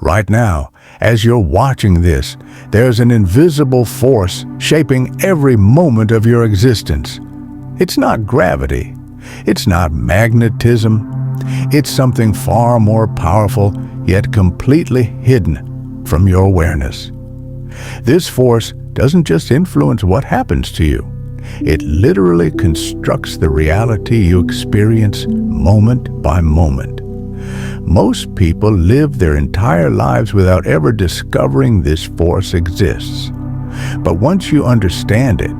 Right now, as you're watching this, there's an invisible force shaping every moment of your existence. It's not gravity. It's not magnetism. It's something far more powerful, yet completely hidden from your awareness. This force doesn't just influence what happens to you. It literally constructs the reality you experience moment by moment. Most people live their entire lives without ever discovering this force exists. But once you understand it,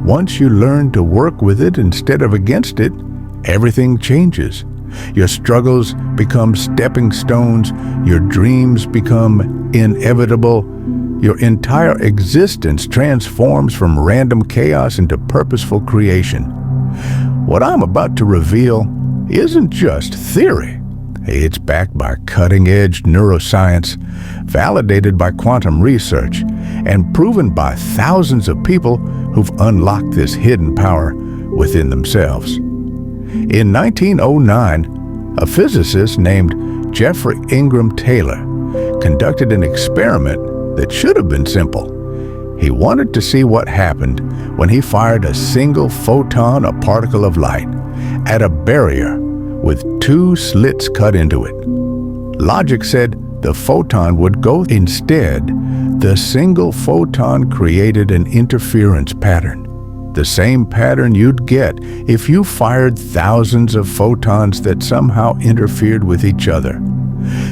once you learn to work with it instead of against it, everything changes. Your struggles become stepping stones, your dreams become inevitable, your entire existence transforms from random chaos into purposeful creation. What I'm about to reveal isn't just theory. It's backed by cutting-edge neuroscience, validated by quantum research, and proven by thousands of people who've unlocked this hidden power within themselves. In 1909, a physicist named Jeffrey Ingram Taylor conducted an experiment that should have been simple. He wanted to see what happened when he fired a single photon, a particle of light, at a barrier with two slits cut into it. Logic said the photon would go. Instead, the single photon created an interference pattern, the same pattern you'd get if you fired thousands of photons that somehow interfered with each other.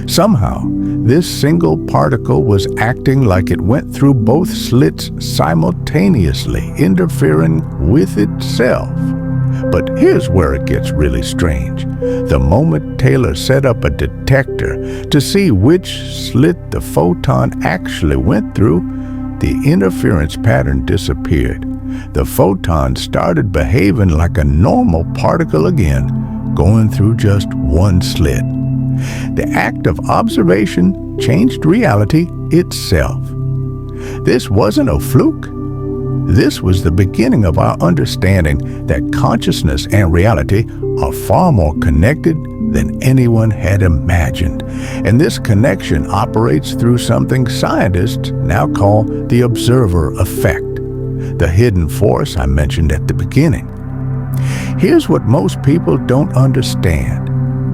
Somehow, this single particle was acting like it went through both slits simultaneously, interfering with itself. But here's where it gets really strange. The moment Taylor set up a detector to see which slit the photon actually went through, the interference pattern disappeared. The photon started behaving like a normal particle again, going through just one slit. The act of observation changed reality itself. This wasn't a fluke. This was the beginning of our understanding that consciousness and reality are far more connected than anyone had imagined. And this connection operates through something scientists now call the observer effect, the hidden force I mentioned at the beginning. Here's what most people don't understand.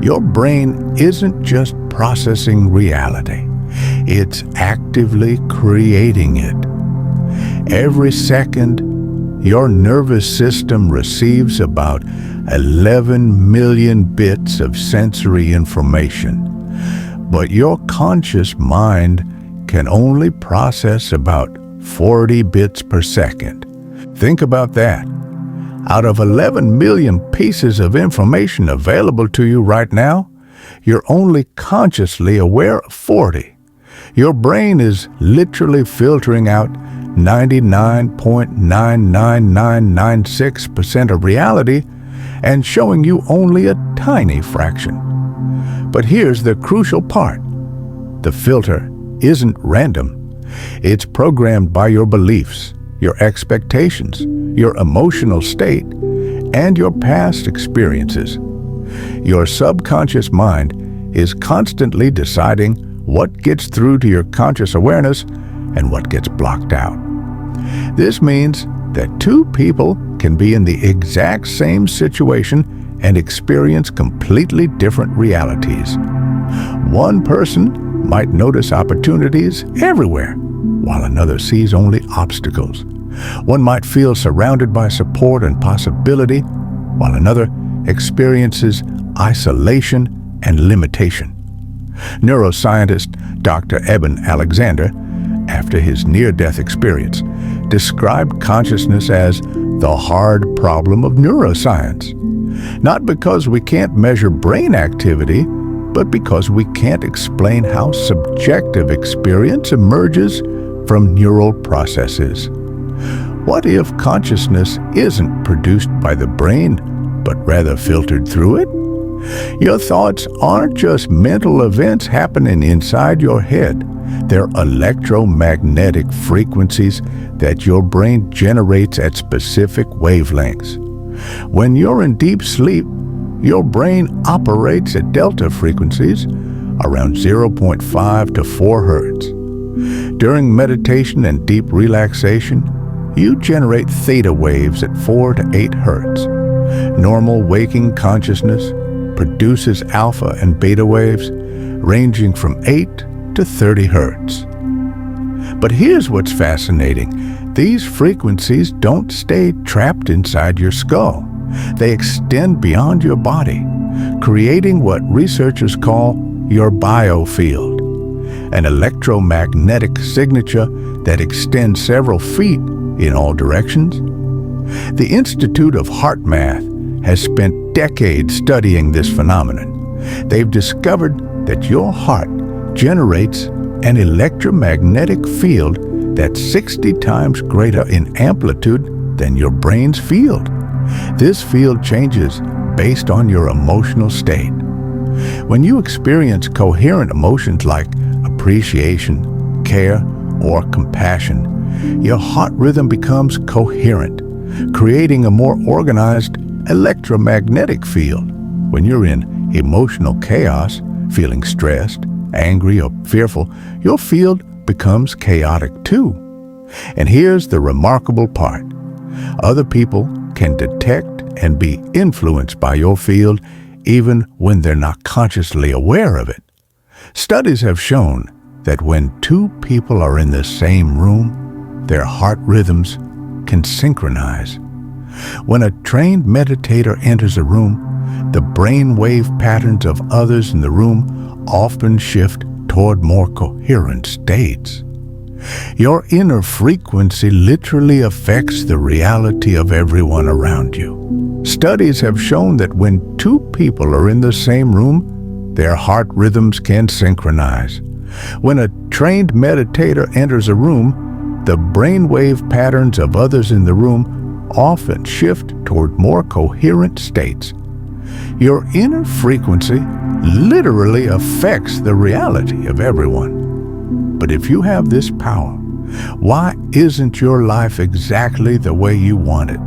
Your brain isn't just processing reality. It's actively creating it. Every second, your nervous system receives about 11 million bits of sensory information. But your conscious mind can only process about 40 bits per second. Think about that. Out of 11 million pieces of information available to you right now, you're only consciously aware of 40. Your brain is literally filtering out 99.99996% of reality and showing you only a tiny fraction. But here's the crucial part. The filter isn't random. It's programmed by your beliefs, your expectations, your emotional state, and your past experiences. Your subconscious mind is constantly deciding what gets through to your conscious awareness and what gets blocked out. This means that two people can be in the exact same situation and experience completely different realities. One person might notice opportunities everywhere, while another sees only obstacles. One might feel surrounded by support and possibility, while another experiences isolation and limitation. Neuroscientist Dr. Eben Alexander, after his near-death experience, described consciousness as the hard problem of neuroscience. Not because we can't measure brain activity, but because we can't explain how subjective experience emerges from neural processes. What if consciousness isn't produced by the brain, but rather filtered through it? Your thoughts aren't just mental events happening inside your head. They're electromagnetic frequencies that your brain generates at specific wavelengths. When you're in deep sleep, your brain operates at delta frequencies, around 0.5 to 4 hertz. During meditation and deep relaxation, you generate theta waves at 4 to 8 hertz. Normal waking consciousness produces alpha and beta waves ranging from 8 to 30 hertz. But here's what's fascinating. These frequencies don't stay trapped inside your skull. They extend beyond your body, creating what researchers call your biofield, an electromagnetic signature that extends several feet in all directions. The Institute of Heart Math has spent decades studying this phenomenon. They've discovered that your heart generates an electromagnetic field that's 60 times greater in amplitude than your brain's field. This field changes based on your emotional state. When you experience coherent emotions like appreciation, care, or compassion, your heart rhythm becomes coherent, creating a more organized electromagnetic field. When you're in emotional chaos, feeling stressed, angry, or fearful, your field becomes chaotic too. And here's the remarkable part. Other people can detect and be influenced by your field even when they're not consciously aware of it. Studies have shown that when two people are in the same room, their heart rhythms can synchronize. When a trained meditator enters a room, the brainwave patterns of others in the room often shift toward more coherent states. Your inner frequency literally affects the reality of everyone around you. Studies have shown that when two people are in the same room, their heart rhythms can synchronize. When a trained meditator enters a room, the brainwave patterns of others in the room often shift toward more coherent states. Your inner frequency literally affects the reality of everyone. But if you have this power, why isn't your life exactly the way you want it?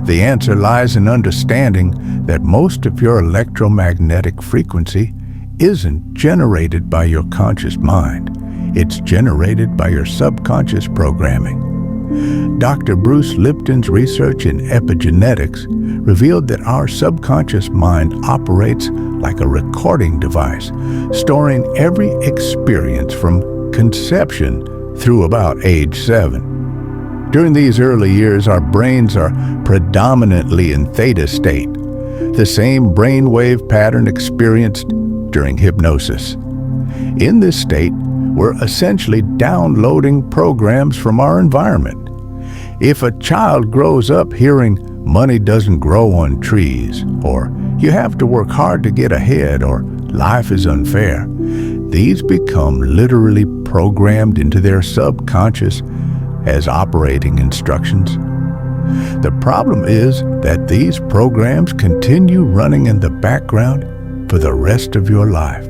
The answer lies in understanding that most of your electromagnetic frequency isn't generated by your conscious mind. It's generated by your subconscious programming. Dr. Bruce Lipton's research in epigenetics revealed that our subconscious mind operates like a recording device, storing every experience from conception through about age 7. During these early years, our brains are predominantly in theta state, the same brainwave pattern experienced during hypnosis. In this state, we're essentially downloading programs from our environment. If a child grows up hearing money doesn't grow on trees, or you have to work hard to get ahead, or life is unfair, these become literally programmed into their subconscious as operating instructions. The problem is that these programs continue running in the background for the rest of your life,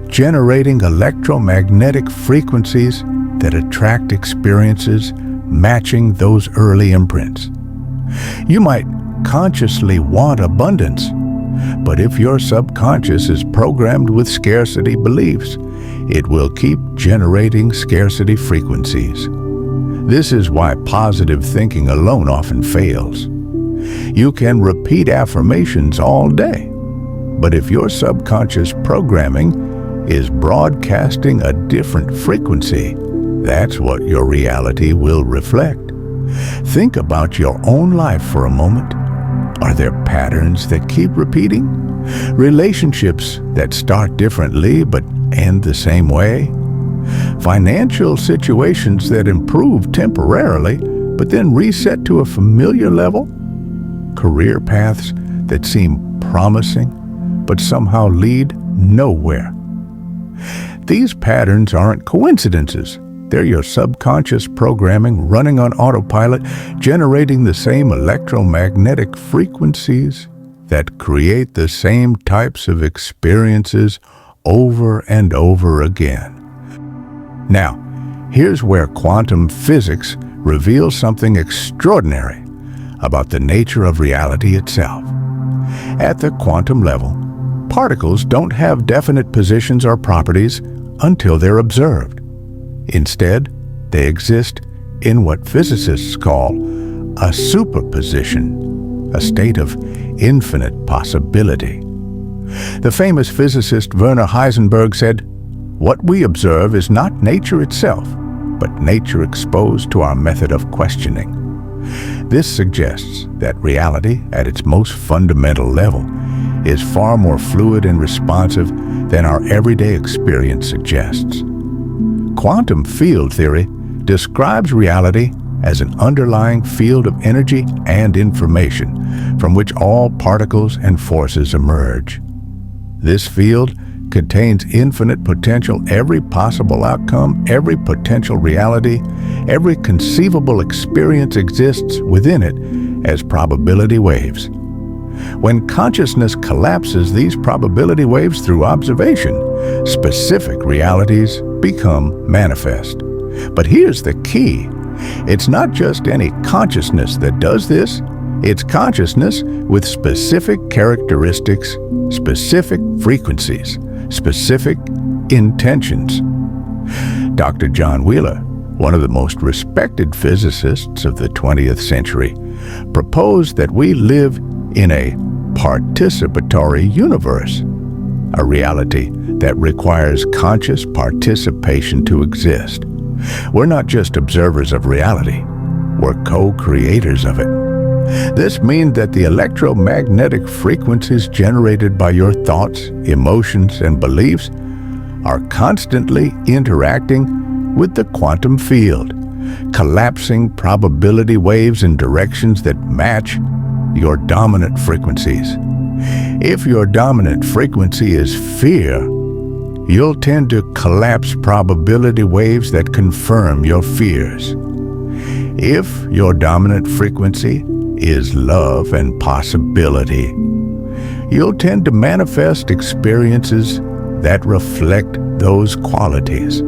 generating electromagnetic frequencies that attract experiences matching those early imprints. You might consciously want abundance, but if your subconscious is programmed with scarcity beliefs, it will keep generating scarcity frequencies. This is why positive thinking alone often fails. You can repeat affirmations all day, but if your subconscious programming is broadcasting a different frequency, that's what your reality will reflect. Think about your own life for a moment. Are there patterns that keep repeating? Relationships that start differently but end the same way? Financial situations that improve temporarily but then reset to a familiar level? Career paths that seem promising but somehow lead nowhere? These patterns aren't coincidences. They're your subconscious programming running on autopilot, generating the same electromagnetic frequencies that create the same types of experiences over and over again. Now, here's where quantum physics reveals something extraordinary about the nature of reality itself. At the quantum level, Particles don't have definite positions or properties until they're observed. Instead, they exist in what physicists call a superposition, a state of infinite possibility. The famous physicist Werner Heisenberg said, "What we observe is not nature itself, but nature exposed to our method of questioning." This suggests that reality, at its most fundamental level, is far more fluid and responsive than our everyday experience suggests. Quantum field theory describes reality as an underlying field of energy and information from which all particles and forces emerge. This field contains infinite potential. Every possible outcome, every potential reality, every conceivable experience exists within it as probability waves. When consciousness collapses these probability waves through observation, specific realities become manifest. But here's the key. It's not just any consciousness that does this. It's consciousness with specific characteristics, specific frequencies, specific intentions. Dr. John Wheeler, one of the most respected physicists of the 20th century, proposed that we live in a participatory universe, a reality that requires conscious participation to exist. We're not just observers of reality, we're co-creators of it. This means that the electromagnetic frequencies generated by your thoughts, emotions, and beliefs are constantly interacting with the quantum field, collapsing probability waves in directions that match your dominant frequencies. If your dominant frequency is fear, you'll tend to collapse probability waves that confirm your fears. If your dominant frequency is love and possibility, you'll tend to manifest experiences that reflect those qualities.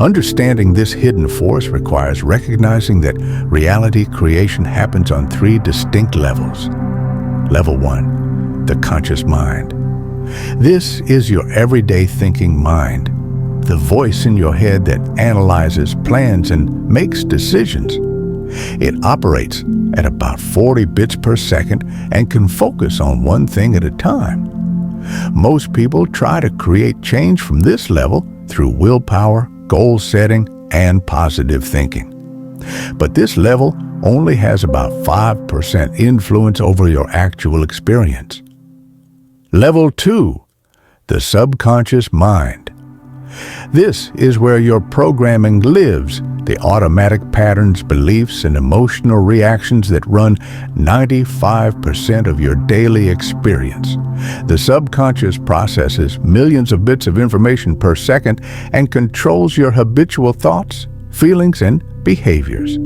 Understanding this hidden force requires recognizing that reality creation happens on three distinct levels. Level 1, the conscious mind. This is your everyday thinking mind, the voice in your head that analyzes, plans, and makes decisions. It operates at about 40 bits per second and can focus on one thing at a time. Most people try to create change from this level through willpower, goal setting, and positive thinking. But this level only has about 5% influence over your actual experience. Level 2, the subconscious mind. This is where your programming lives, the automatic patterns, beliefs, and emotional reactions that run 95% of your daily experience. The subconscious processes millions of bits of information per second and controls your habitual thoughts, feelings, and behaviors.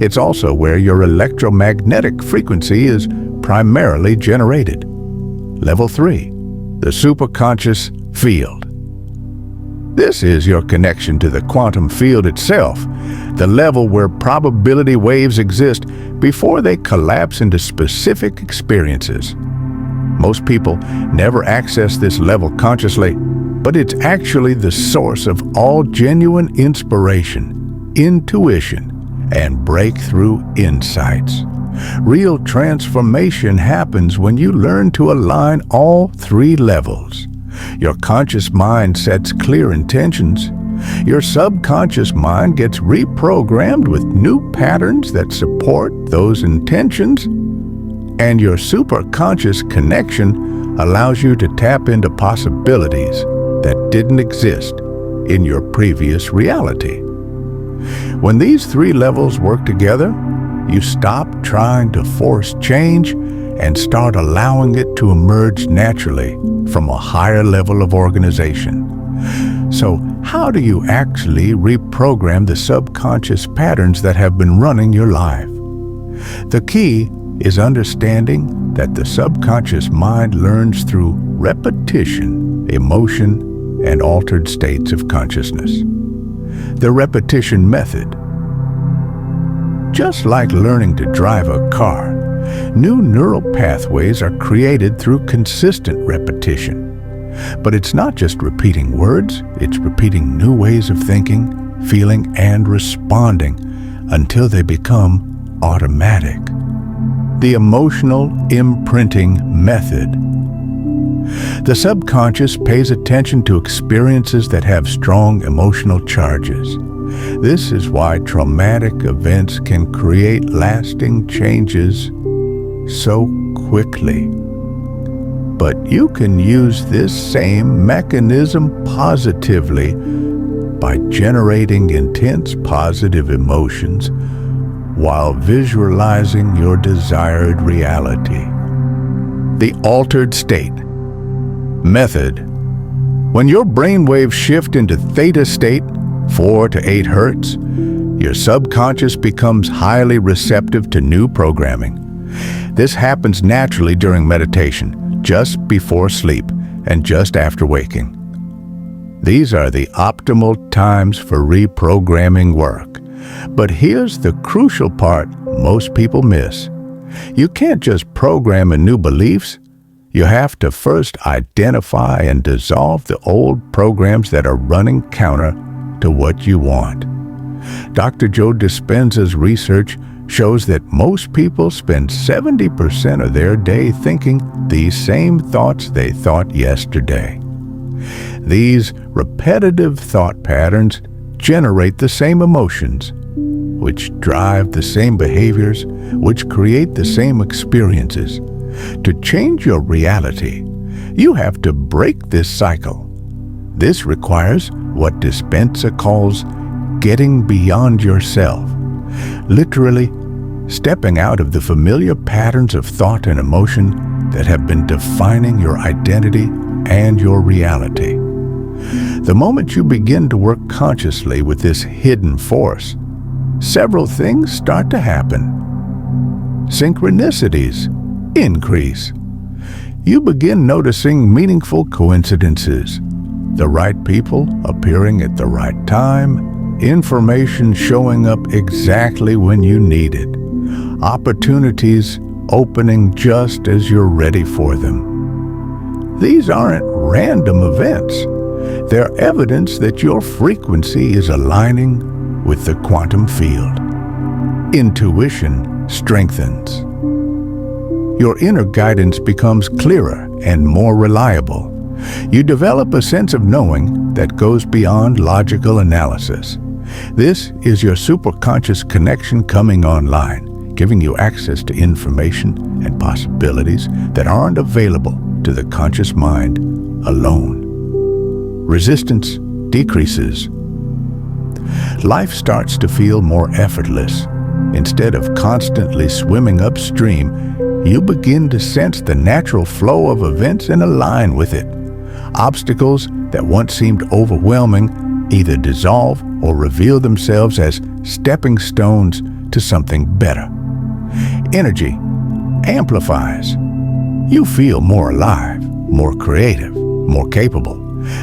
It's also where your electromagnetic frequency is primarily generated. Level 3, the superconscious field. This is your connection to the quantum field itself, the level where probability waves exist before they collapse into specific experiences. Most people never access this level consciously, but it's actually the source of all genuine inspiration, intuition, and breakthrough insights. Real transformation happens when you learn to align all three levels. Your conscious mind sets clear intentions. Your subconscious mind gets reprogrammed with new patterns that support those intentions. And your superconscious connection allows you to tap into possibilities that didn't exist in your previous reality. When these three levels work together, you stop trying to force change and start allowing it to emerge naturally from a higher level of organization. So, how do you actually reprogram the subconscious patterns that have been running your life? The key is understanding that the subconscious mind learns through repetition, emotion, and altered states of consciousness. The repetition method. Just like learning to drive a car, new neural pathways are created through consistent repetition. But it's not just repeating words, it's repeating new ways of thinking, feeling, and responding until they become automatic. The emotional imprinting method. The subconscious pays attention to experiences that have strong emotional charges. This is why traumatic events can create lasting changes so quickly. But you can use this same mechanism positively by generating intense positive emotions while visualizing your desired reality. The altered state. Method. When your brainwaves shift into theta state, 4 to 8 hertz, your subconscious becomes highly receptive to new programming. This happens naturally during meditation, just before sleep, and just after waking. These are the optimal times for reprogramming work. But here's the crucial part most people miss. You can't just program in new beliefs. You have to first identify and dissolve the old programs that are running counter to what you want. Dr. Joe Dispenza's research shows that most people spend 70% of their day thinking these same thoughts they thought yesterday. These repetitive thought patterns generate the same emotions, which drive the same behaviors, which create the same experiences. To change your reality, you have to break this cycle. This requires what Dispenza calls getting beyond yourself, literally stepping out of the familiar patterns of thought and emotion that have been defining your identity and your reality. The moment you begin to work consciously with this hidden force, several things start to happen. Synchronicities increase. You begin noticing meaningful coincidences, the right people appearing at the right time, information showing up exactly when you need it, opportunities opening just as you're ready for them. These aren't random events. They're evidence that your frequency is aligning with the quantum field. Intuition strengthens. Your inner guidance becomes clearer and more reliable. You develop a sense of knowing that goes beyond logical analysis. This is your superconscious connection coming online, giving you access to information and possibilities that aren't available to the conscious mind alone. Resistance decreases. Life starts to feel more effortless. Instead of constantly swimming upstream, you begin to sense the natural flow of events and align with it. Obstacles that once seemed overwhelming either dissolve or reveal themselves as stepping stones to something better. Energy amplifies. You feel more alive, more creative, more capable.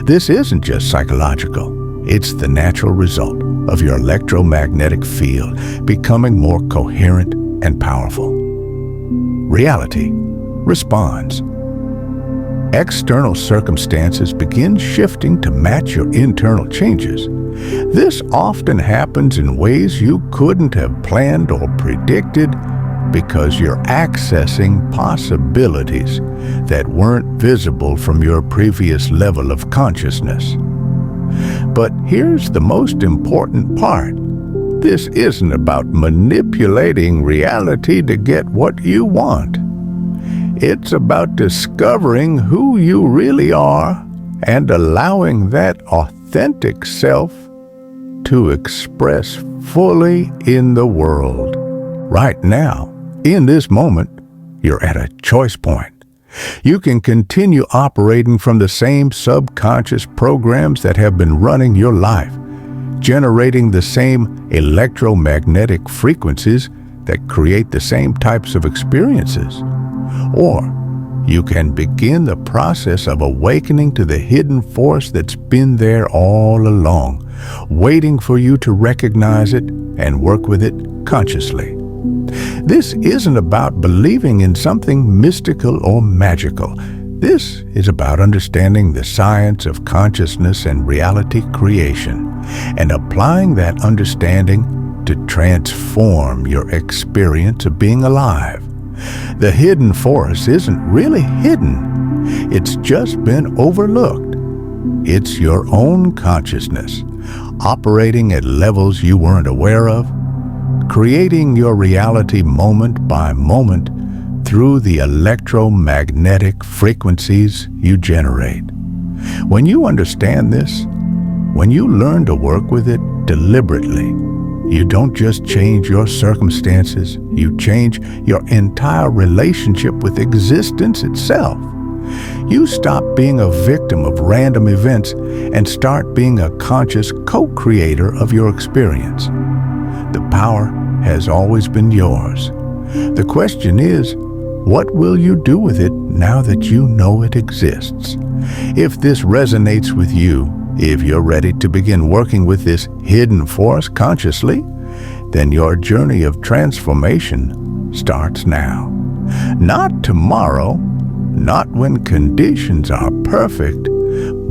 This isn't just psychological. It's the natural result of your electromagnetic field becoming more coherent and powerful. Reality responds. External circumstances begin shifting to match your internal changes. This often happens in ways you couldn't have planned or predicted because you're accessing possibilities that weren't visible from your previous level of consciousness. But here's the most important part. This isn't about manipulating reality to get what you want. It's about discovering who you really are and allowing that authentic self to express fully in the world. Right now, in this moment, you're at a choice point. You can continue operating from the same subconscious programs that have been running your life, generating the same electromagnetic frequencies that create the same types of experiences. Or you can begin the process of awakening to the hidden force that's been there all along, waiting for you to recognize it and work with it consciously. This isn't about believing in something mystical or magical. This is about understanding the science of consciousness and reality creation and applying that understanding to transform your experience of being alive. The hidden force isn't really hidden. It's just been overlooked. It's your own consciousness, operating at levels you weren't aware of, creating your reality moment by moment through the electromagnetic frequencies you generate. When you understand this, when you learn to work with it deliberately, you don't just change your circumstances, you change your entire relationship with existence itself. You stop being a victim of random events and start being a conscious co-creator of your experience. The power has always been yours. The question is, what will you do with it now that you know it exists? If this resonates with you, if you're ready to begin working with this hidden force consciously, then your journey of transformation starts now. Not tomorrow, not when conditions are perfect,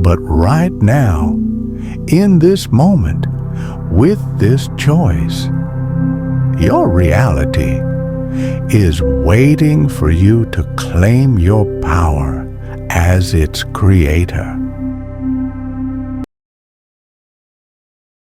but right now, in this moment, with this choice. Your reality is waiting for you to claim your power as its creator.